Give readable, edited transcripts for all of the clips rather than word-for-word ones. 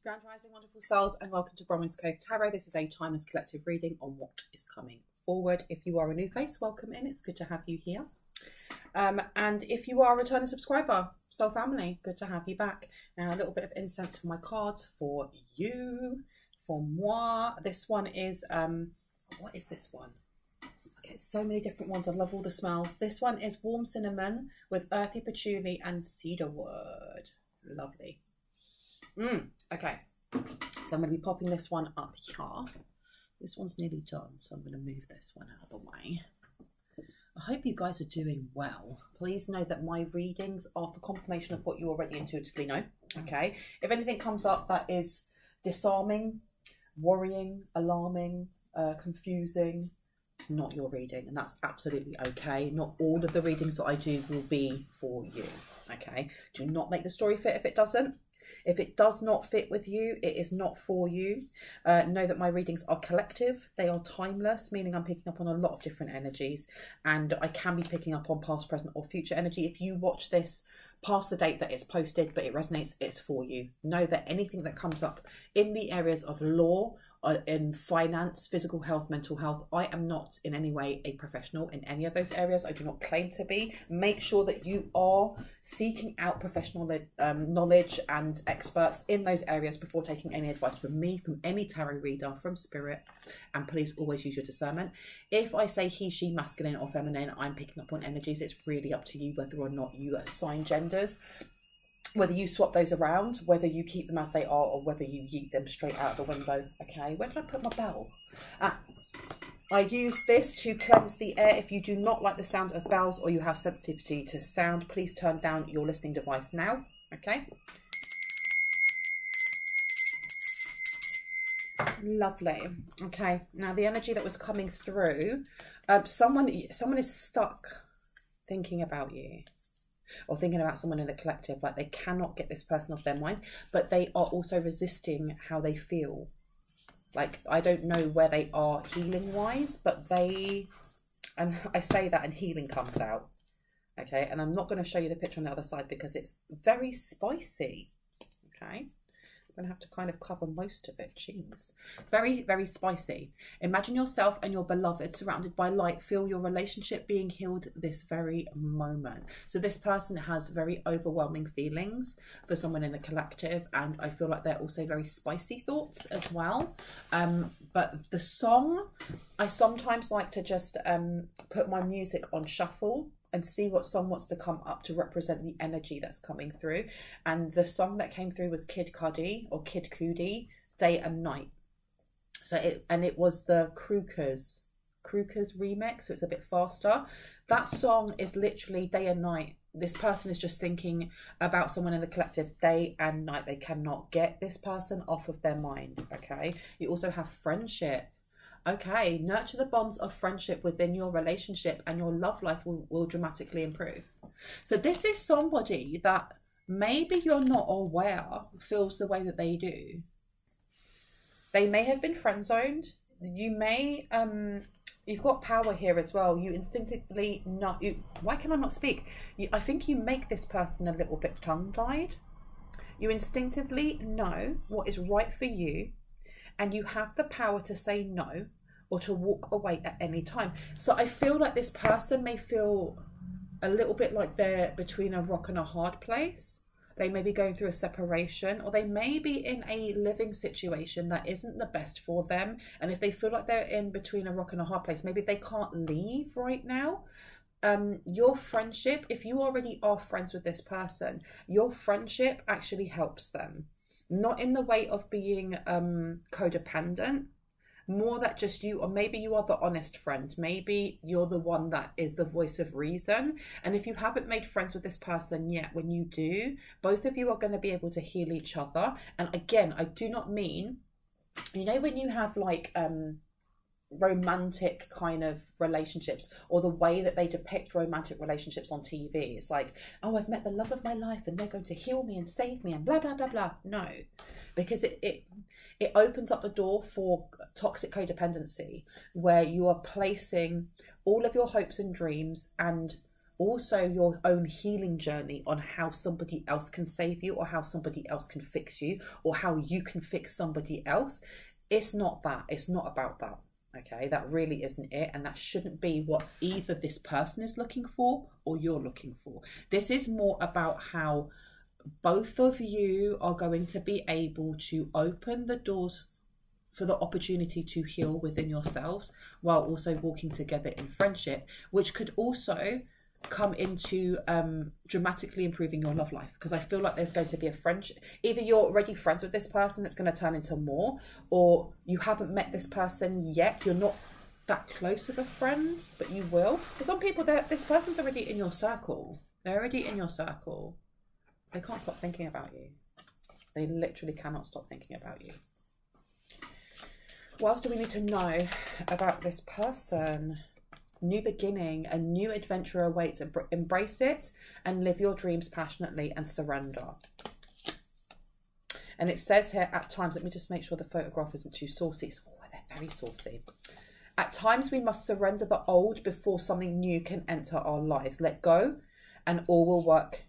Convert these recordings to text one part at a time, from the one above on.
Grand Rising, wonderful souls, and welcome to Bronwen's Cove Tarot. This is a timeless collective reading on what is coming forward. If you are a new face, welcome in. It's good to have you here. And if you are a returning subscriber, soul family, good to have you back. Now, a little bit of incense for my cards for you, for moi. This one is, what is this one? Okay, so many different ones. I love all the smells. This one is warm cinnamon with earthy patchouli and cedarwood. Lovely. Okay, so I'm going to be popping this one up here. This one's nearly done, so I'm going to move this one out of the way. I hope you guys are doing well. Please know that my readings are for confirmation of what you already intuitively know. Okay, if anything comes up that is disarming, worrying, alarming, confusing, it's not your reading, and that's absolutely okay. Not all of the readings that I do will be for you. Okay, do not make the story fit if it doesn't. If it does not fit with you, it is not for you. Know that my readings are collective. They are timeless, meaning I'm picking up on a lot of different energies, and I can be picking up on past, present or future energy. If you watch this past the date that it's posted, but it resonates, it's for you. Know that anything that comes up in the areas of law, in finance, physical health, mental health, I am not in any way a professional in any of those areas. I do not claim to be. Make sure that you are seeking out professional knowledge and experts in those areas before taking any advice from me, from any tarot reader, from spirit. And please always use your discernment. If I say he, she, masculine or feminine, I'm picking up on energies. It's really up to you whether or not you assign genders, whether you swap those around, whether you keep them as they are, or whether you yeet them straight out the window. Okay, where did I put my bell? I use this to cleanse the air. If you do not like the sound of bells or you have sensitivity to sound, please turn down your listening device now. Okay. Lovely. Okay, now the energy that was coming through, someone is stuck thinking about you, or thinking about someone in the collective. Like, they cannot get this person off their mind, but they are also resisting how they feel. Like, I don't know where they are healing wise, but they, and I say that and healing comes out. Okay, and I'm not going to show you the picture on the other side because it's very spicy. Okay, I'm going to have to kind of cover most of it. Jeez. Very, very spicy. Imagine yourself and your beloved surrounded by light. Feel your relationship being healed this very moment. So this person has very overwhelming feelings for someone in the collective, and I feel like they're also very spicy thoughts as well. But the song, I sometimes like to just put my music on shuffle and see what song wants to come up to represent the energy that's coming through. And the song that came through was Kid Cudi or Kid Cudi, Day and Night. So it was the Crookers remix, so it's a bit faster. That song is literally day and night. This person is just thinking about someone in the collective day and night. They cannot get this person off of their mind. Okay, you also have friendship. Okay, nurture the bonds of friendship within your relationship and your love life will dramatically improve. So this is somebody that maybe you're not aware feels the way that they do. They may have been friend zoned. You may, you've got power here as well. You instinctively not, why can I not speak? I think you make this person a little bit tongue-tied. You instinctively know what is right for you, and you have the power to say no or to walk away at any time. So I feel like this person may feel a little bit like they're between a rock and a hard place. They may be going through a separation, or they may be in a living situation that isn't the best for them. And if they feel like they're in between a rock and a hard place, maybe they can't leave right now. Your friendship, if you already are friends with this person, your friendship actually helps them. Not in the way of being codependent, more that just you, or maybe you are the honest friend. Maybe you're the one that is the voice of reason. And if you haven't made friends with this person yet, when you do, both of you are going to be able to heal each other. And again, I do not mean, you know, when you have like romantic kind of relationships, or the way that they depict romantic relationships on TV. It's like, oh, I've met the love of my life and they're going to heal me and save me and blah, blah, blah, blah. No, because it opens up the door for toxic codependency, where you are placing all of your hopes and dreams and also your own healing journey on how somebody else can save you, or how somebody else can fix you, or how you can fix somebody else. It's not that. It's not about that. Okay, that really isn't it. And that shouldn't be what either this person is looking for or you're looking for. This is more about how both of you are going to be able to open the doors for the opportunity to heal within yourselves, while also walking together in friendship, which could also come into dramatically improving your love life. Because I feel like there's going to be a friendship. Either you're already friends with this person that's going to turn into more, or you haven't met this person yet. You're not that close of a friend, but you will. For some people, this person's already in your circle. They're already in your circle. They can't stop thinking about you. They literally cannot stop thinking about you. What else do we need to know about this person? New beginning, a new adventure awaits. Embrace it and live your dreams passionately and surrender. And it says here, at times, let me just make sure the photograph isn't too saucy. Oh, they're very saucy. At times, we must surrender the old before something new can enter our lives. Let go and all will work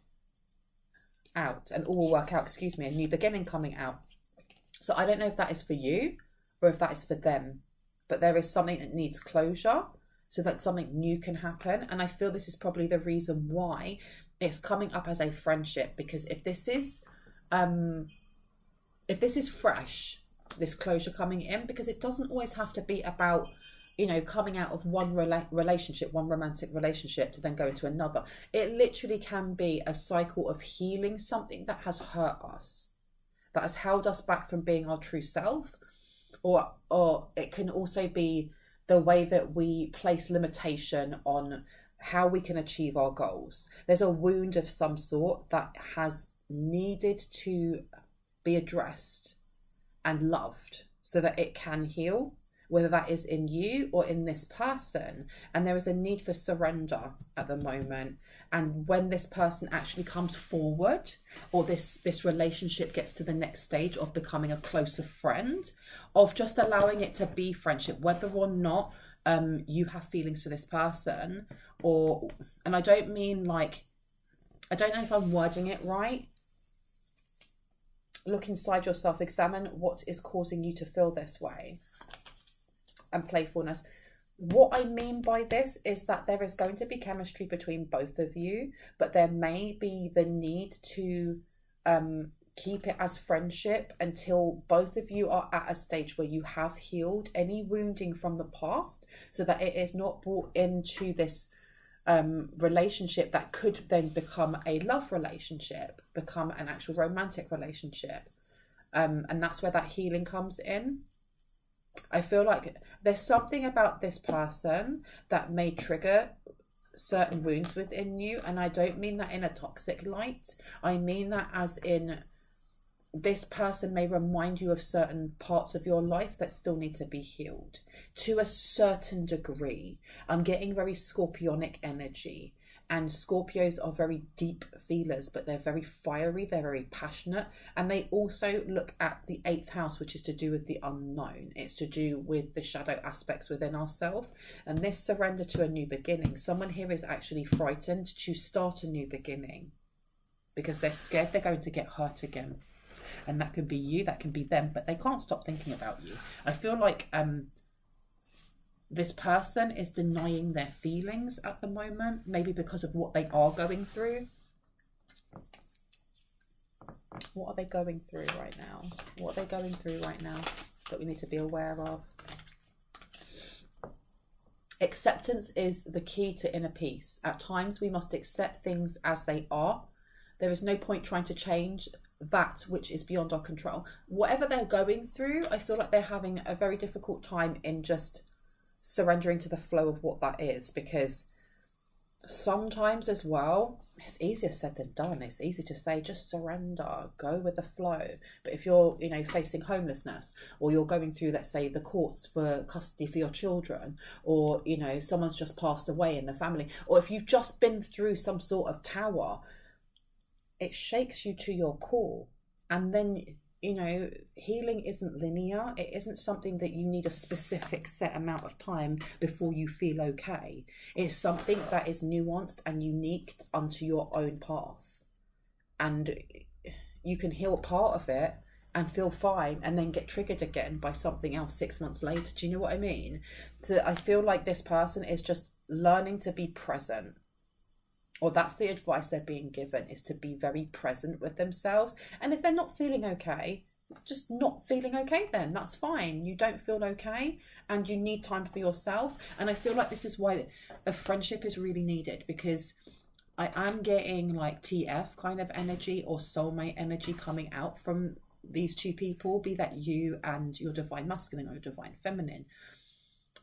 out. And all will work out, excuse me, a new beginning coming out. So I don't know if that is for you or if that is for them. But there is something that needs closure so that something new can happen. And I feel this is probably the reason why it's coming up as a friendship. Because if this is fresh, this closure coming in, because it doesn't always have to be about, you know, coming out of one relationship, one romantic relationship to then go into another. It literally can be a cycle of healing something that has hurt us, that has held us back from being our true self. Or it can also be the way that we place limitation on how we can achieve our goals. There's a wound of some sort that has needed to be addressed and loved so that it can heal, whether that is in you or in this person. And there is a need for surrender at the moment. And when this person actually comes forward, or this relationship gets to the next stage of becoming a closer friend, of just allowing it to be friendship, whether or not you have feelings for this person, and I don't mean like, I don't know if I'm wording it right. Look inside yourself, examine what is causing you to feel this way, and playfulness. What I mean by this is that there is going to be chemistry between both of you, but there may be the need to keep it as friendship until both of you are at a stage where you have healed any wounding from the past, so that it is not brought into this relationship that could then become a love relationship, become an actual romantic relationship. And that's where that healing comes in. I feel like there's something about this person that may trigger certain wounds within you. And I don't mean that in a toxic light. I mean that as in, this person may remind you of certain parts of your life that still need to be healed to a certain degree. I'm getting very scorpionic energy. And Scorpios are very deep feelers, but they're very fiery, they're very passionate. And they also look at the 8th house, which is to do with the unknown. It's to do with the shadow aspects within ourselves. And this surrender to a new beginning. Someone here is actually frightened to start a new beginning because they're scared they're going to get hurt again. And that could be you, that can be them, but they can't stop thinking about you. I feel like this person is denying their feelings at the moment, maybe because of what they are going through. What are they going through right now? What are they going through right now that we need to be aware of? Acceptance is the key to inner peace. At times we must accept things as they are. There is no point trying to change that which is beyond our control. Whatever they're going through, I feel like they're having a very difficult time in just surrendering to the flow of what that is, because sometimes as well, it's easier said than done. It's easy to say, just surrender, go with the flow. But if you're, you know, facing homelessness, or you're going through, let's say, the courts for custody for your children, or, you know, someone's just passed away in the family, or if you've just been through some sort of tower, it shakes you to your core. And then, you know, healing isn't linear. It isn't something that you need a specific set amount of time before you feel okay. It's something that is nuanced and unique unto your own path. And you can heal part of it and feel fine and then get triggered again by something else 6 months later. Do you know what I mean? So I feel like this person is just learning to be present. Or that's the advice they're being given, is to be very present with themselves. And if they're not feeling okay, just not feeling okay, then that's fine. You don't feel okay and you need time for yourself. And I feel like this is why a friendship is really needed, because I am getting like TF kind of energy or soulmate energy coming out from these two people, be that you and your divine masculine or your divine feminine.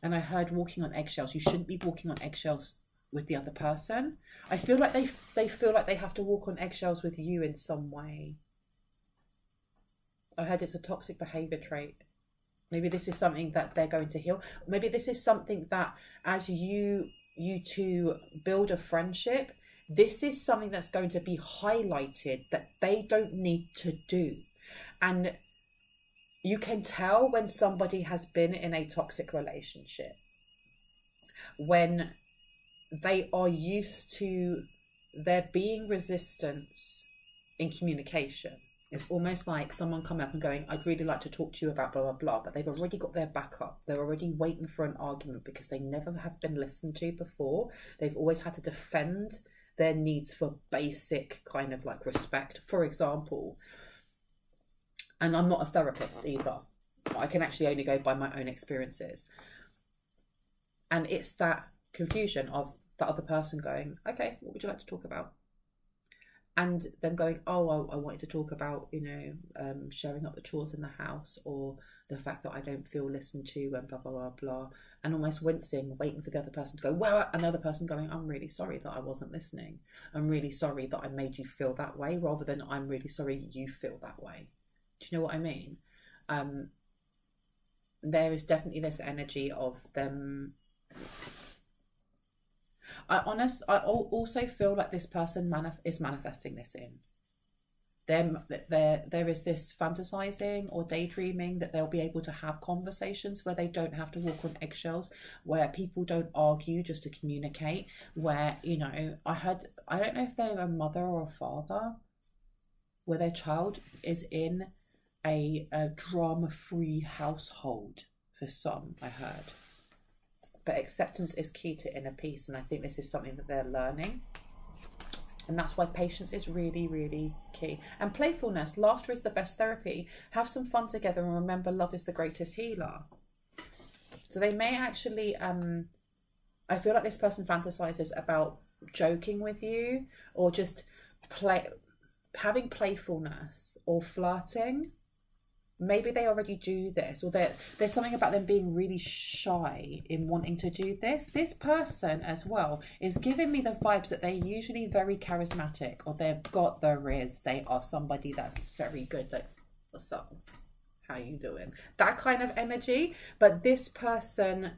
And I heard walking on eggshells. You shouldn't be walking on eggshells with the other person. I feel like they feel like they have to walk on eggshells with you in some way. I heard it's a toxic behavior trait. Maybe this is something that they're going to heal. Maybe this is something that as you two build a friendship, this is something that's going to be highlighted that they don't need to do. And you can tell when somebody has been in a toxic relationship, when they are used to there being resistance in communication. It's almost like someone coming up and going, I'd really like to talk to you about blah, blah, blah, but they've already got their back up. They're already waiting for an argument because they never have been listened to before. They've always had to defend their needs for basic kind of like respect, for example. And I'm not a therapist either. I can actually only go by my own experiences. And it's that confusion of the other person going, okay, what would you like to talk about? And them going, oh, I wanted to talk about, you know, sharing up the chores in the house, or the fact that I don't feel listened to, and blah, blah, blah, blah. And almost wincing, waiting for the other person to go, well, another person going, I'm really sorry that I wasn't listening. I'm really sorry that I made you feel that way, rather than I'm really sorry you feel that way. Do you know what I mean? There is definitely this energy of them. I also feel like this person is manifesting this in them. There is this fantasizing or daydreaming that they'll be able to have conversations where they don't have to walk on eggshells, where people don't argue just to communicate, where, you know, I don't know if they're a mother or a father, where their child is in a drama-free household for some, I heard. But acceptance is key to inner peace, and I think this is something that they're learning. And that's why patience is really, really key. And playfulness, laughter is the best therapy. Have some fun together, and remember, love is the greatest healer. So they may actually, I feel like this person fantasizes about joking with you, or just having playfulness or flirting. Maybe they already do this, or there's something about them being really shy in wanting to do this. This person as well is giving me the vibes that they're usually very charismatic, or they've got the riz. They are somebody that's very good. Like, what's up? How you doing? That kind of energy. But this person,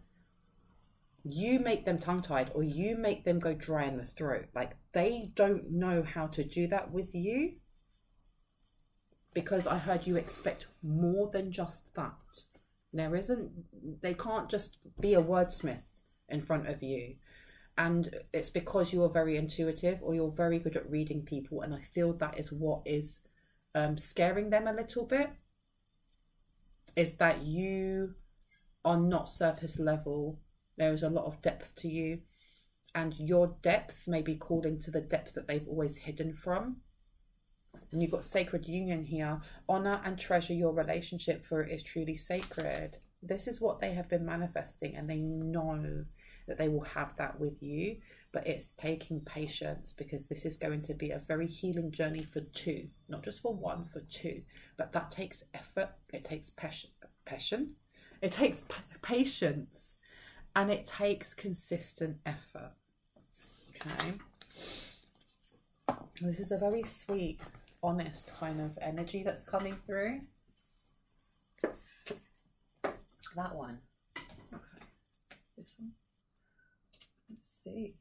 you make them tongue-tied, or you make them go dry in the throat. Like, they don't know how to do that with you. Because I heard you expect more than just that. They can't just be a wordsmith in front of you. And it's because you're very intuitive, or you're very good at reading people. And I feel that is what is scaring them a little bit. Is that you are not surface level. There is a lot of depth to you. And your depth may be calling to the depth that they've always hidden from. And you've got sacred union here. Honor and treasure your relationship, for it is truly sacred. This is what they have been manifesting, and they know that they will have that with you. But it's taking patience, because this is going to be a very healing journey for two. Not just for one, for two. But that takes effort. It takes passion. It takes patience. And it takes consistent effort. Okay. This is a very sweet, honest kind of energy that's coming through. That one. Okay. This one. Let's see.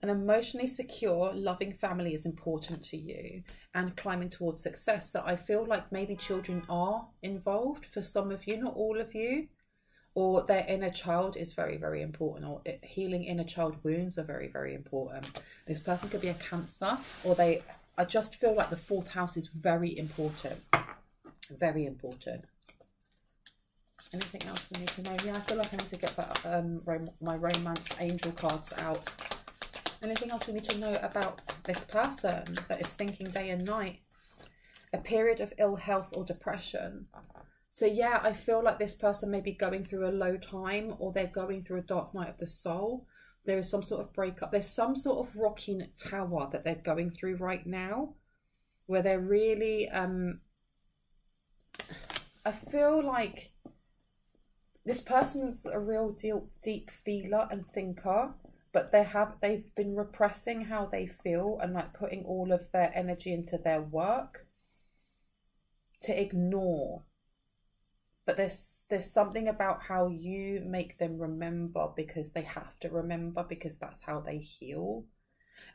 An emotionally secure, loving family is important to you, and climbing towards success. So I feel like maybe children are involved for some of you, not all of you, or their inner child is very, very important, or healing inner child wounds are very, very important. This person could be a Cancer, or I just feel like the 4th house is very important. Very important. Anything else we need to know? Yeah, I feel like I need to get that my romance angel cards out. Anything else we need to know about this person that is thinking day and night? A period of ill health or depression. So yeah, I feel like this person may be going through a low time, or they're going through a dark night of the soul. There is some sort of breakup. There's some sort of rocking tower that they're going through right now, where they're really, I feel like this person's a real deep feeler and thinker, but they've been repressing how they feel and like putting all of their energy into their work to ignore. But there's something about how you make them remember, because they have to remember, because that's how they heal.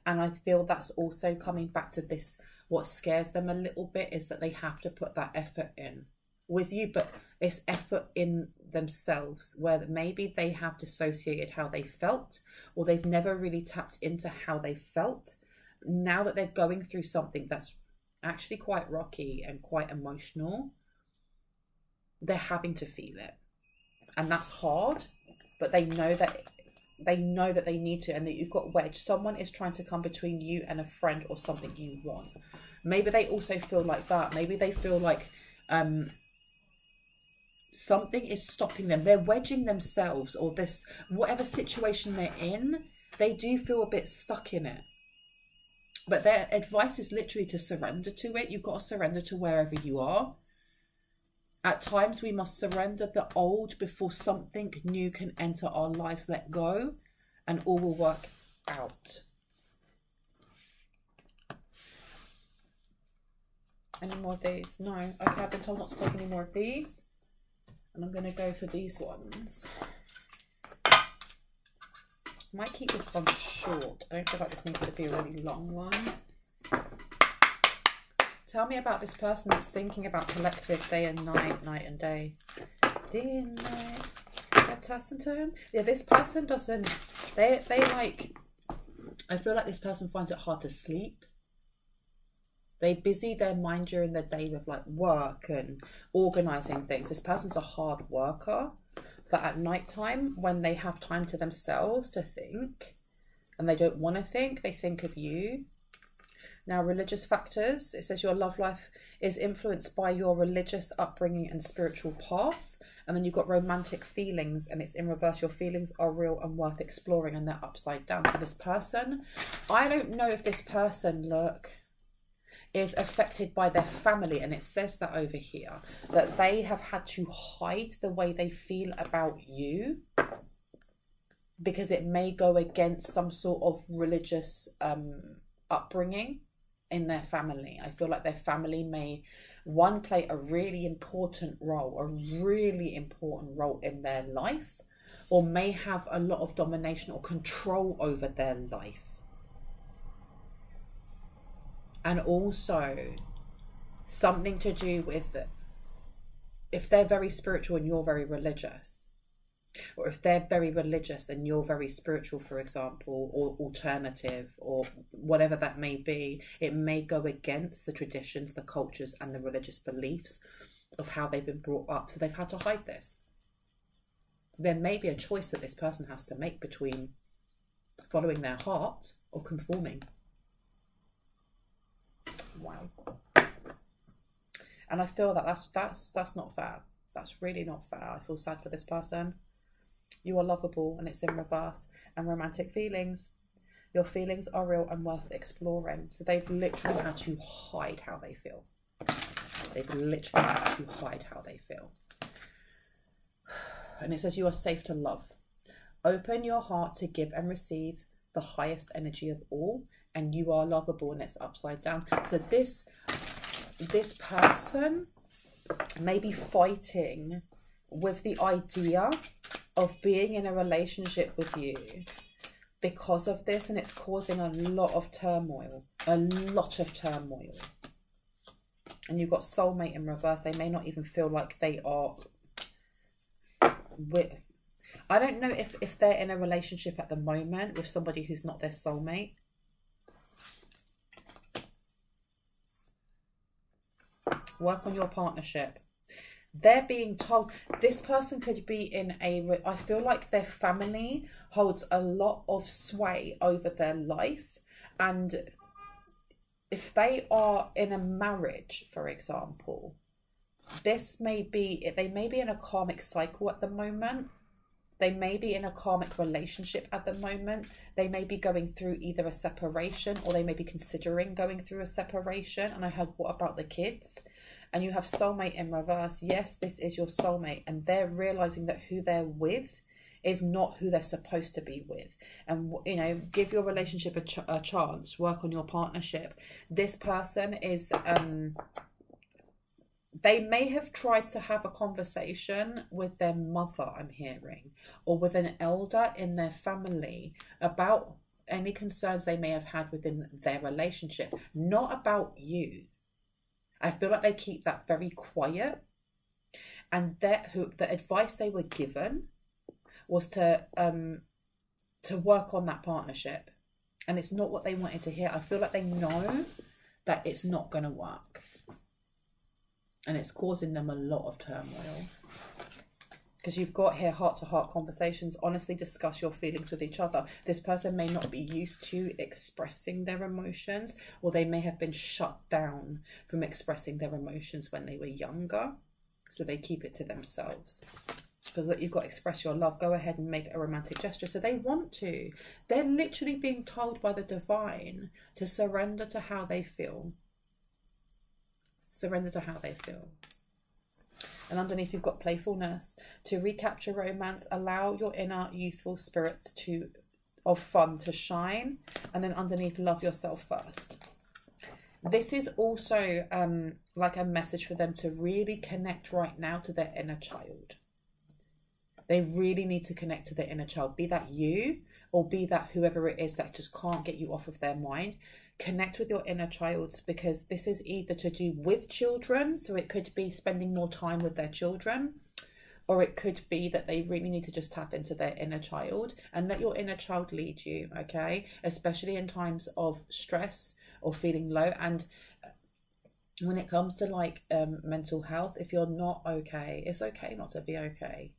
And I feel that's also coming back to this. What scares them a little bit is that they have to put that effort in with you, but it's effort in themselves, where maybe they have dissociated how they felt, or they've never really tapped into how they felt. Now that they're going through something that's actually quite rocky and quite emotional, they're having to feel it, and that's hard, but they know that they need to, and that you've got wedge. Someone is trying to come between you and a friend or something you want. Maybe they also feel like that. Maybe they feel like something is stopping them. They're wedging themselves, or this, whatever situation they're in, they do feel a bit stuck in it. But their advice is literally to surrender to it. You've got to surrender to wherever you are. At times, we must surrender the old before something new can enter our lives. Let go, and all will work out. Any more of these? No. Okay, I've been told not to take any more of these. And I'm going to go for these ones. Might keep this one short. I don't feel like this needs to be a really long one. Tell me about this person that's thinking about collective day and night, night and day. Day and night. Yeah, this person doesn't, they like, I feel like this person finds it hard to sleep. They busy their mind during the day with like work and organising things. This person's a hard worker, but at night time, when they have time to themselves to think, and they don't want to think, they think of you. Now, religious factors, it says your love life is influenced by your religious upbringing and spiritual path. And then you've got romantic feelings, and it's in reverse. Your feelings are real and worth exploring, and they're upside down. So this person, I don't know if this person, look, is affected by their family. And it says that over here, that they have had to hide the way they feel about you, because it may go against some sort of religious upbringing in their family. I feel like their family may, one, play a really important role in their life, or may have a lot of domination or control over their life. And also something to do with, if they're very spiritual and you're very religious, or if they're very religious and you're very spiritual, for example, or alternative, or whatever that may be, it may go against the traditions, the cultures, and the religious beliefs of how they've been brought up. So they've had to hide this. There may be a choice that this person has to make between following their heart or conforming. Wow. And I feel that that's not fair. That's really not fair. I feel sad for this person. You are lovable, and it's in reverse. And romantic feelings. Your feelings are real and worth exploring. So they've literally had to hide how they feel. They've literally had to hide how they feel. And it says you are safe to love. Open your heart to give and receive the highest energy of all. And you are lovable, and it's upside down. So this person may be fighting with the idea of being in a relationship with you, because of this, and it's causing a lot of turmoil. A lot of turmoil. And you've got soulmate in reverse. They may not even feel like they are with... I don't know if they're in a relationship at the moment with somebody who's not their soulmate. Work on your partnership. They're being told, this person could be in a... I feel like their family holds a lot of sway over their life. And if they are in a marriage, for example, this may be... They may be in a karmic cycle at the moment. They may be in a karmic relationship at the moment. They may be going through either a separation, or they may be considering going through a separation. And I heard, what about the kids? And you have soulmate in reverse. Yes, this is your soulmate. And they're realizing that who they're with is not who they're supposed to be with. And, you know, give your relationship a chance. Work on your partnership. This person is... they may have tried to have a conversation with their mother, I'm hearing, or with an elder in their family about any concerns they may have had within their relationship, not about you. I feel like they keep that very quiet, and the advice they were given was to work on that partnership, and it's not what they wanted to hear. I feel like they know that it's not going to work. And it's causing them a lot of turmoil. Because you've got here heart-to-heart conversations. Honestly discuss your feelings with each other. This person may not be used to expressing their emotions, or they may have been shut down from expressing their emotions when they were younger. So they keep it to themselves. Because look, you've got to express your love. Go ahead and make a romantic gesture. So they want to. They're literally being told by the divine to surrender to how they feel. Surrender to how they feel. And underneath you've got playfulness. To recapture romance, allow your inner youthful spirits of fun to shine. And then underneath, love yourself first. This is also like a message for them to really connect right now to their inner child. They really need to connect to their inner child. Be that you, or be that whoever it is that just can't get you off of their mind. Connect with your inner child, because this is either to do with children, so it could be spending more time with their children, or it could be that they really need to just tap into their inner child and let your inner child lead you, okay? Especially in times of stress or feeling low. And when it comes to like mental health, if you're not okay, it's okay not to be okay.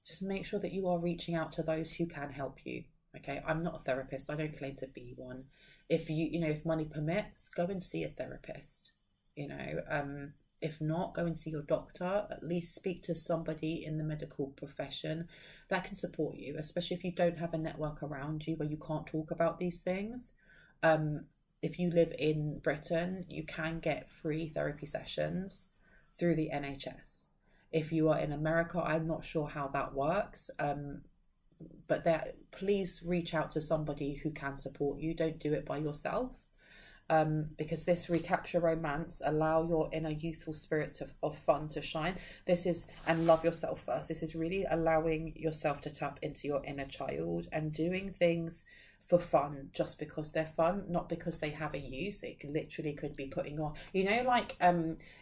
Just make sure that you are reaching out to those who can help you, okay? I'm not a therapist. I don't claim to be one. If if money permits, go and see a therapist. If not, go and see your doctor. At least speak to somebody in the medical profession that can support you, especially if you don't have a network around you where you can't talk about these things. If you live in Britain, you can get free therapy sessions through the NHS. If you are in America, I'm not sure how that works. But please reach out to somebody who can support you. Don't do it by yourself, because this recapture romance, allow your inner youthful spirit of fun to shine. And love yourself first. This is really allowing yourself to tap into your inner child and doing things for fun, just because they're fun, not because they have a use. It literally could be putting on, like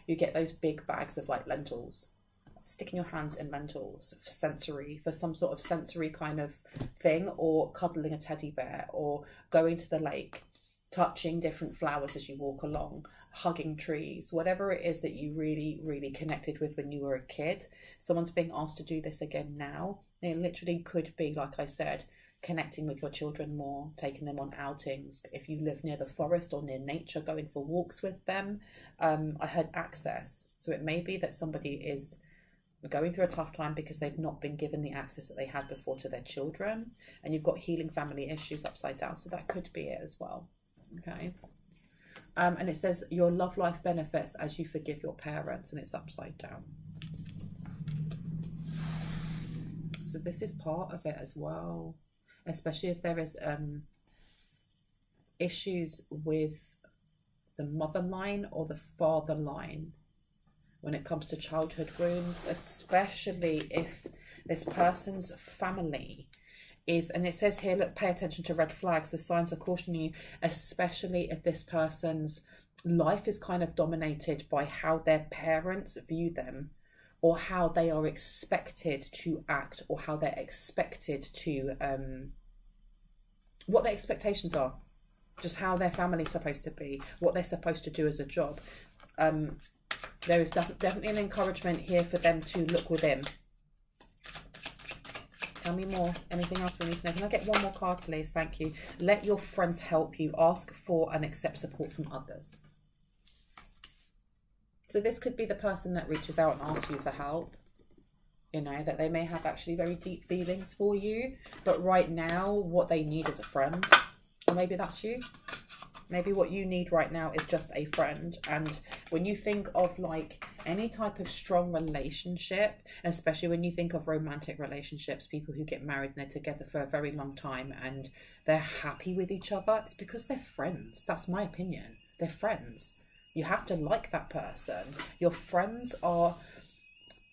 you get those big bags of like lentils. Sticking your hands in lentils for some sort of sensory kind of thing, or cuddling a teddy bear, or going to the lake, touching different flowers as you walk along, hugging trees, whatever it is that you really, really connected with when you were a kid. Someone's being asked to do this again now. It literally could be, like I said, connecting with your children more, taking them on outings. If you live near the forest or near nature, going for walks with them. I heard access. So it may be that somebody is going through a tough time because they've not been given the access that they had before to their children, and you've got healing family issues upside down, so that could be it as well, okay? And it says your love life benefits as you forgive your parents, and it's upside down. So this is part of it as well, especially if there is issues with the mother line or the father line. When it comes to childhood wounds, especially if this person's family is, and it says here, look, pay attention to red flags. The signs are cautioning you, especially if this person's life is kind of dominated by how their parents view them, or how they are expected to act, or how they're expected to, what their expectations are, just how their family's supposed to be, what they're supposed to do as a job. There is definitely an encouragement here for them to look within. Tell me more. Anything else we need to know? Can I get one more card, please? Thank you. Let your friends help you. Ask for and accept support from others. So this could be the person that reaches out and asks you for help. You know, that they may have actually very deep feelings for you, but right now what they need is a friend. Or maybe that's you. Maybe what you need right now is just a friend. And when you think of like any type of strong relationship, especially when you think of romantic relationships, people who get married and they're together for a very long time and they're happy with each other, it's because they're friends. That's my opinion. They're friends. You have to like that person. Your friends are,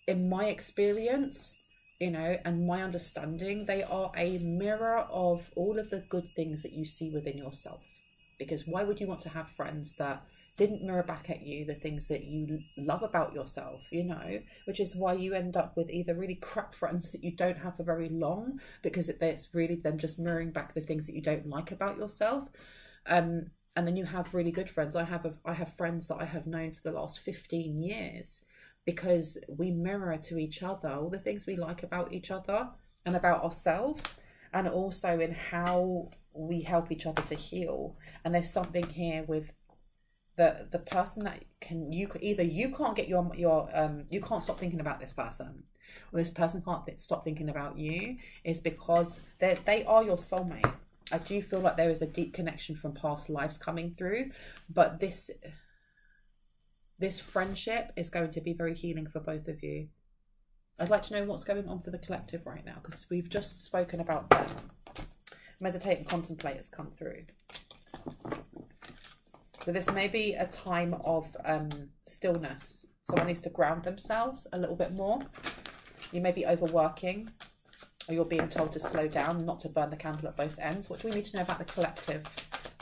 in my experience, you know, and my understanding, they are a mirror of all of the good things that you see within yourself. Because why would you want to have friends that didn't mirror back at you the things that you love about yourself, you know? Which is why you end up with either really crap friends that you don't have for very long, because it's really them just mirroring back the things that you don't like about yourself. And then you have really good friends. I have friends that I have known for the last 15 years because we mirror to each other all the things we like about each other and about ourselves, and also in how we help each other to heal. And there's something here with the person that you can't get you can't stop thinking about this person, or this person can't stop thinking about you, is because they are your soulmate. I do feel like there is a deep connection from past lives coming through, but this friendship is going to be very healing for both of you. I'd like to know what's going on for the collective right now, because we've just spoken about them. Meditate and contemplate has come through. So this may be a time of stillness. Someone needs to ground themselves a little bit more. You may be overworking, or you're being told to slow down, not to burn the candle at both ends. What do we need to know about the collective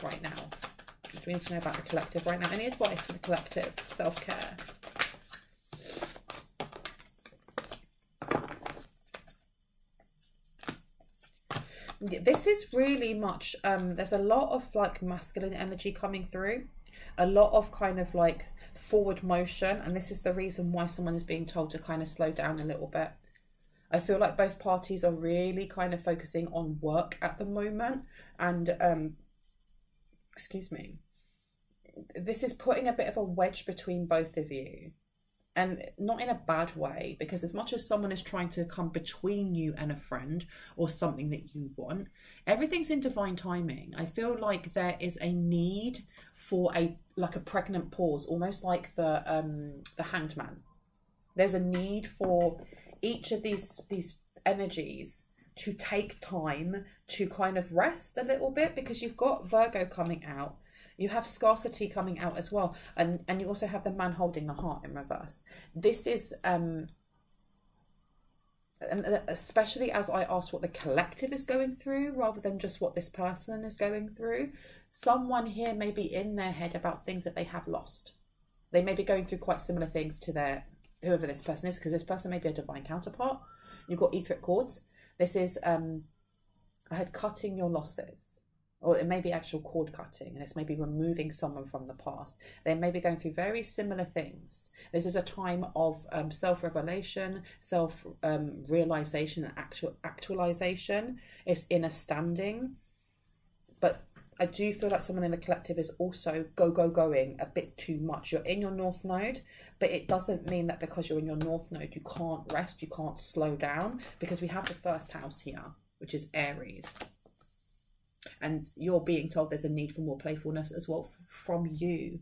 right now? What do we need to know about the collective right now? Any advice for the collective? Self-care. This is really much, there's a lot of like masculine energy coming through, a lot of kind of like forward motion, and this is the reason why someone is being told to kind of slow down a little bit. I feel like both parties are really kind of focusing on work at the moment, and excuse me, this is putting a bit of a wedge between both of you. And not in a bad way, because as much as someone is trying to come between you and a friend or something that you want, everything's in divine timing. I feel like there is a need for a pregnant pause, almost like the Hanged Man. There's a need for each of these energies to take time to kind of rest a little bit, because you've got Virgo coming out. You have scarcity coming out as well. And you also have the man holding the heart in reverse. This is, and especially as I asked what the collective is going through, rather than just what this person is going through, someone here may be in their head about things that they have lost. They may be going through quite similar things to whoever this person is, because this person may be a divine counterpart. You've got etheric cords. This is, I had cutting your losses. Or it may be actual cord cutting, and this may be removing someone from the past. They may be going through very similar things. This is a time of self-revelation, self-realization, and actualization. It's inner standing. But I do feel like someone in the collective is also going a bit too much. You're in your North Node, but it doesn't mean that because you're in your North Node, you can't rest, you can't slow down, because we have the first house here, which is Aries. And you're being told there's a need for more playfulness as well from you.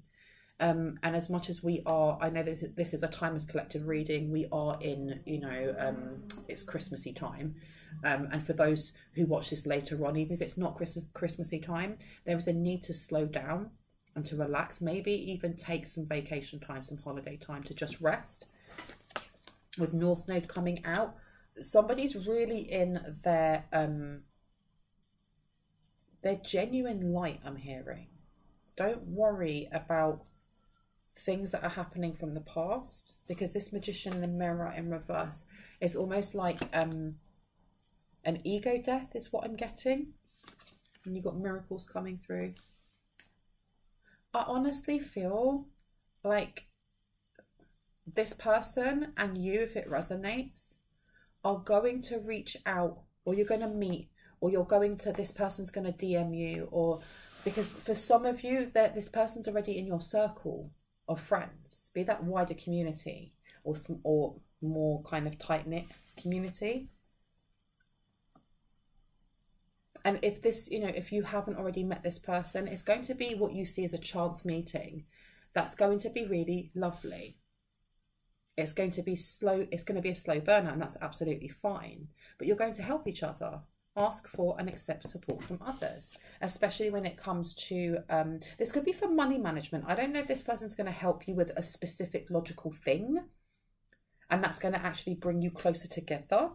And as much as we are, I know this is a timeless collective reading, we are in, it's Christmassy time. And for those who watch this later on, even if it's not Christmassy time, there is a need to slow down and to relax, maybe even take some vacation time, some holiday time to just rest. With North Node coming out, somebody's really in their They're genuine light, I'm hearing. Don't worry about things that are happening from the past, because this Magician in the mirror in reverse is almost like an ego death is what I'm getting. And you've got miracles coming through. I honestly feel like this person and you, if it resonates, are going to reach out, or you're going to meet, or you're going to, this person's going to DM you, or because for some of you, that this person's already in your circle of friends, be that wider community or more kind of tight-knit community. And if this, you know, if you haven't already met this person, it's going to be what you see as a chance meeting. That's going to be really lovely. It's going to be slow. It's going to be a slow burner, and that's absolutely fine. But you're going to help each other. Ask for and accept support from others, especially when it comes to, this could be for money management. I don't know if this person's going to help you with a specific logical thing, and that's going to actually bring you closer together.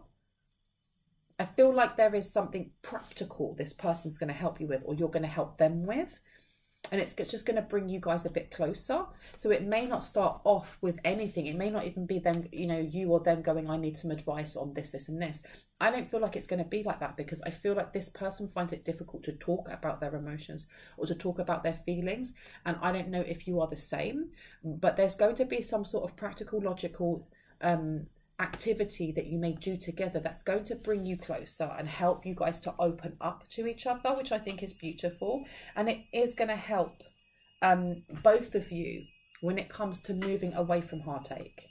I feel like there is something practical this person's going to help you with, or you're going to help them with. And it's just going to bring you guys a bit closer. So it may not start off with anything. It may not even be them, you know, you or them going, I need some advice on this, this and this. I don't feel like it's going to be like that, because I feel like this person finds it difficult to talk about their emotions or to talk about their feelings. And I don't know if you are the same, but there's going to be some sort of practical, logical activity that you may do together that's going to bring you closer and help you guys to open up to each other, which I think is beautiful. And it is going to help both of you when it comes to moving away from heartache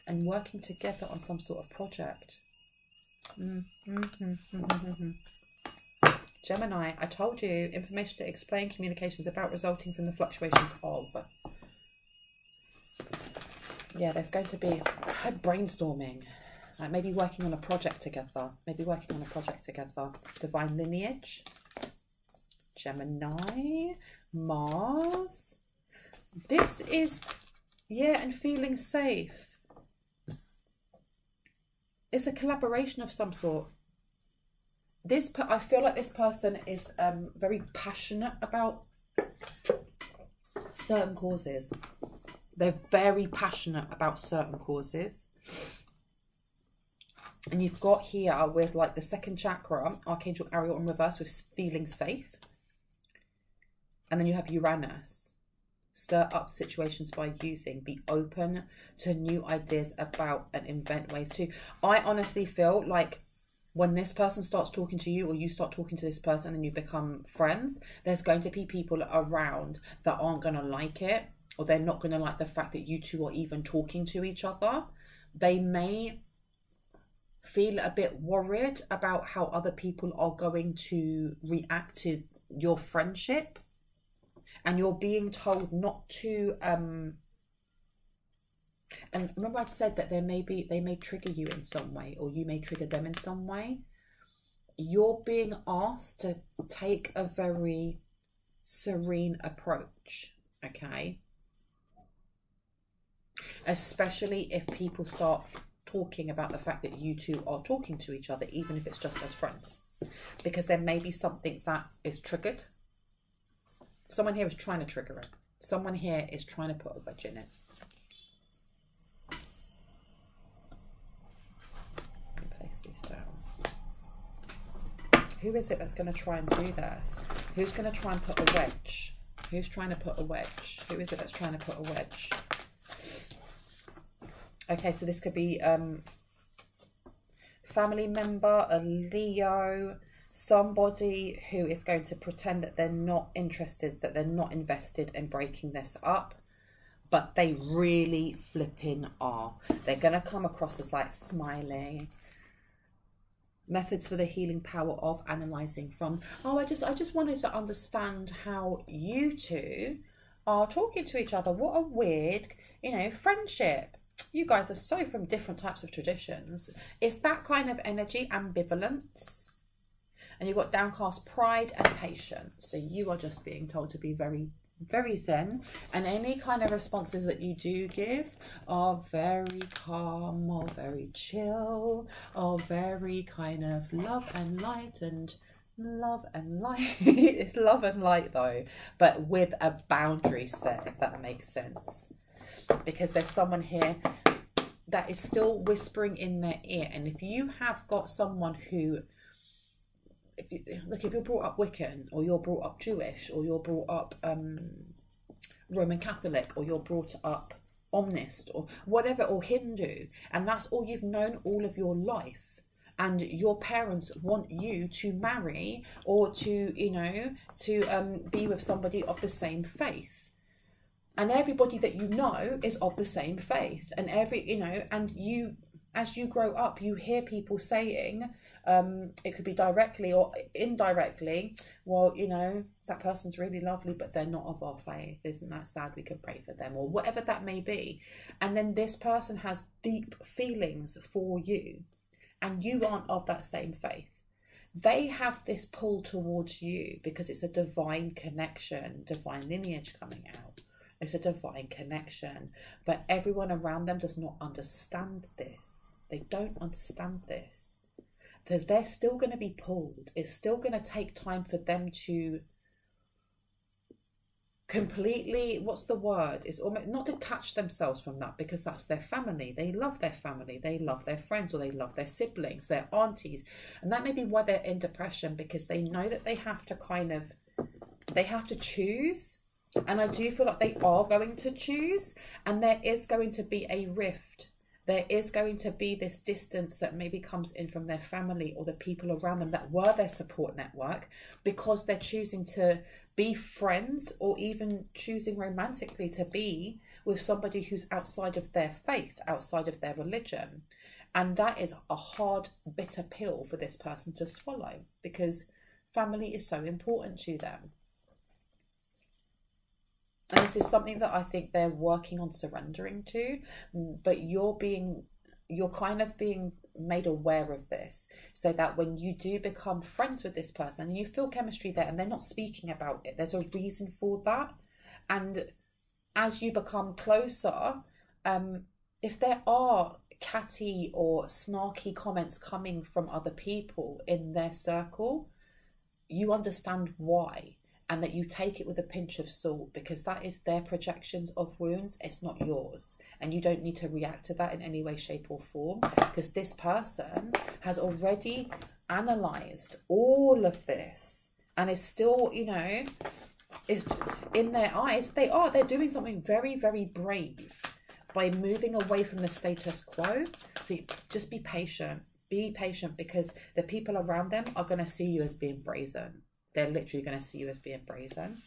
and working together on some sort of project. Gemini, I told you, information to explain communications about resulting from the fluctuations of. Yeah, there's going to be brainstorming, like maybe working on a project together. Divine lineage, Gemini, Mars. This is, yeah, and feeling safe. It's a collaboration of some sort. I feel like this person is very passionate about certain causes. They're very passionate about certain causes. And you've got here with like the second chakra, Archangel Ariel in reverse with feeling safe. And then you have Uranus. Stir up situations by using. Be open to new ideas about and invent ways too. I honestly feel like when this person starts talking to you, or you start talking to this person and you become friends, there's going to be people around that aren't going to like it. Or they're not going to like the fact that you two are even talking to each other. They may feel a bit worried about how other people are going to react to your friendship. And you're being told not to... and remember I'd said that they may trigger you in some way, or you may trigger them in some way. You're being asked to take a very serene approach, okay? Especially if people start talking about the fact that you two are talking to each other, even if it's just as friends. Because there may be something that is triggered. Someone here is trying to trigger it. Someone here is trying to put a wedge in it. Let me place these down. Who is it that's going to try and do this? Who's going to try and put a wedge? Who's trying to put a wedge? Who is it that's trying to put a wedge? Okay, so this could be family member, a Leo, somebody who is going to pretend that they're not interested, that they're not invested in breaking this up, but they really flipping are. They're going to come across as like smiley. Methods for the healing power of analysing from, oh, I just wanted to understand how you two are talking to each other. What a weird, you know, friendship. You guys are so from different types of traditions. It's that kind of energy, ambivalence. And you've got downcast pride and patience. So you are just being told to be very, very zen. And any kind of responses that you do give are very calm, or very chill, or very kind of love and light and Love and light. It's love and light though, but with a boundary set, if that makes sense. Because there's someone here that is still whispering in their ear. And if you have got someone who, if you're brought up Wiccan, or you're brought up Jewish, or you're brought up Roman Catholic, or you're brought up Omnist, or whatever, or Hindu, and that's all you've known all of your life, and your parents want you to marry or to, you know, to be with somebody of the same faith, and everybody that you know is of the same faith, and and you, as you grow up, you hear people saying, it could be directly or indirectly, well, you know, that person's really lovely, but they're not of our faith. Isn't that sad? We could pray for them, or whatever that may be. And then this person has deep feelings for you, and you aren't of that same faith. They have this pull towards you because it's a divine connection, divine lineage coming out. It's a divine connection, but everyone around them does not understand this. They don't understand this. They're still going to be pulled. It's still going to take time for them to completely, what's the word? It's almost not detach themselves from that, because that's their family. They love their family. They love their friends, or they love their siblings, their aunties. And that may be why they're in depression, because they know that they have to choose. And I do feel like they are going to choose, and there is going to be a rift. There is going to be this distance that maybe comes in from their family or the people around them that were their support network, because they're choosing to be friends, or even choosing romantically to be with somebody who's outside of their faith, outside of their religion. And that is a hard, bitter pill for this person to swallow, because family is so important to them. And this is something that I think they're working on surrendering to, but you're kind of being made aware of this, so that when you do become friends with this person and you feel chemistry there and they're not speaking about it, there's a reason for that. And as you become closer, if there are catty or snarky comments coming from other people in their circle, you understand why. And that you take it with a pinch of salt, because that is their projections of wounds. It's not yours. And you don't need to react to that in any way, shape or form, because this person has already analysed all of this and is still, you know, is in their eyes, they're doing something very, very brave by moving away from the status quo. See, just be patient. Be patient, because the people around them are going to see you as being brazen. They're literally going to see you as being brazen.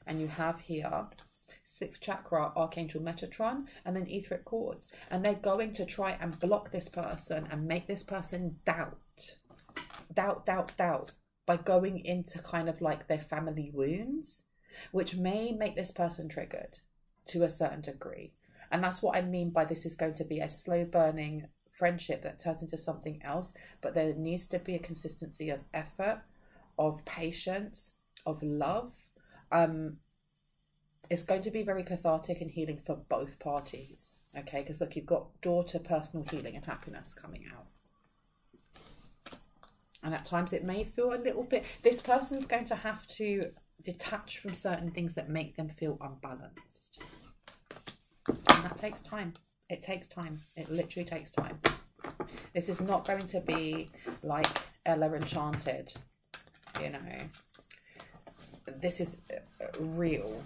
And you have here 6th chakra, Archangel Metatron, and then etheric cords. And they're going to try and block this person and make this person doubt, by going into kind of like their family wounds, which may make this person triggered to a certain degree. And that's what I mean by this is going to be a slow burning friendship that turns into something else. But there needs to be a consistency of effort, of patience, of love. It's going to be very cathartic and healing for both parties, okay? Because look, you've got door to personal healing and happiness coming out. And at times it may feel a little bit, this person's going to have to detach from certain things that make them feel unbalanced. And that takes time. It takes time. It literally takes time. This is not going to be like Ella Enchanted. You know, this is real,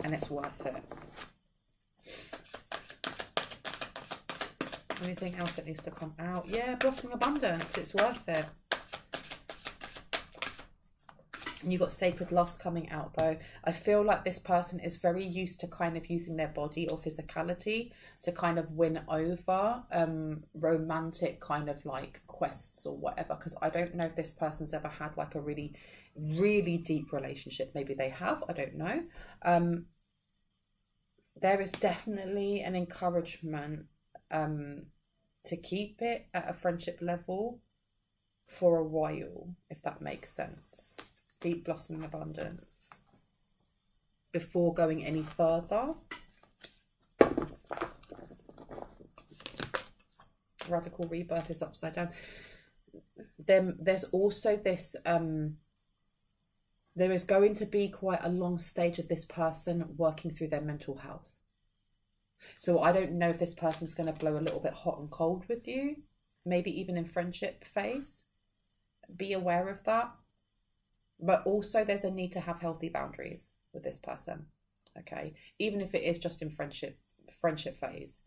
and it's worth it. Anything else that needs to come out? Yeah, blossoming abundance, it's worth it. And you've got sacred lust coming out though. I feel like this person is very used to kind of using their body or physicality to kind of win over romantic kind of like quests or whatever. Because I don't know if this person's ever had like a really, really deep relationship. Maybe they have, I don't know. There is definitely an encouragement to keep it at a friendship level for a while, if that makes sense. Deep blossoming abundance before going any further. Radical rebirth is upside down. then there's also this, there is going to be quite a long stage of this person working through their mental health. So I don't know if this person's going to blow a little bit hot and cold with you, maybe even in friendship phase. Be aware of that. But also there's a need to have healthy boundaries with this person. Okay, even if it is just in friendship phase,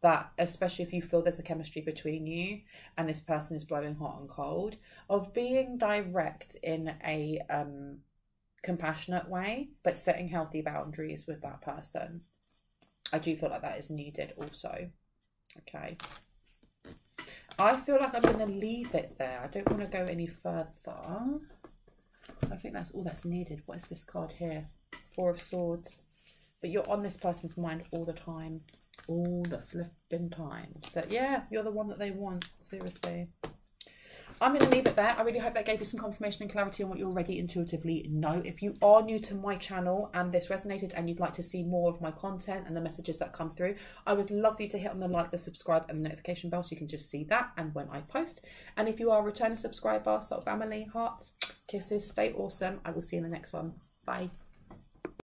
that especially if you feel there's a chemistry between you and this person is blowing hot and cold, of being direct in a compassionate way, but setting healthy boundaries with that person. I do feel like that is needed also. Okay, I feel like I'm going to leave it there. I don't want to go any further. I think that's all that's needed. What is this card here? Four of Swords. But you're on this person's mind all the time. All the flipping time. So yeah, you're the one that they want. Seriously. I'm going to leave it there. I really hope that gave you some confirmation and clarity on what you already intuitively know. If you are new to my channel and this resonated and you'd like to see more of my content and the messages that come through, I would love you to hit on the like, the subscribe and the notification bell so you can just see that and when I post. And if you are a returning subscriber, soul family, hearts, kisses, stay awesome. I will see you in the next one. Bye.